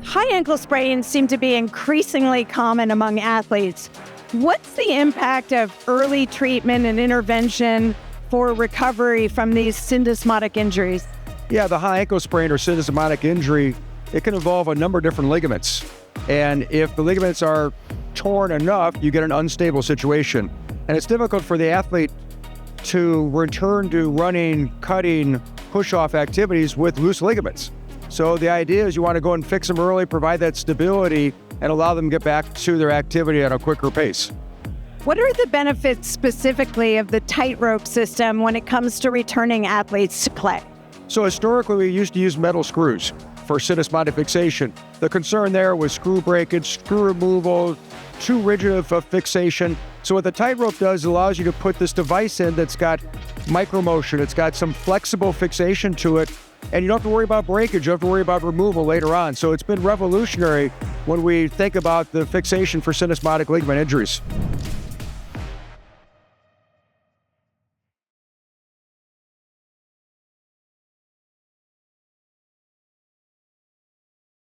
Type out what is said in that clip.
High ankle sprains seem to be increasingly common among athletes. What's the impact of early treatment and intervention for recovery from these syndesmotic injuries? Yeah, the high ankle sprain or syndesmotic injury, it can involve a number of different ligaments. And if the ligaments are torn enough, you get an unstable situation. And it's difficult for the athlete to return to running, cutting, push-off activities with loose ligaments. So the idea is you want to go and fix them early, provide that stability, and allow them to get back to their activity at a quicker pace. What are the benefits specifically of the TightRope system when it comes to returning athletes to play? So historically, we used to use metal screws for syndesmotic fixation. The concern there was screw breakage, screw removal, too rigid of a fixation. So what the TightRope does, it allows you to put this device in that's got micromotion, it's got some flexible fixation to it, and you don't have to worry about breakage, you don't have to worry about removal later on. So it's been revolutionary when we think about the fixation for syndesmotic ligament injuries.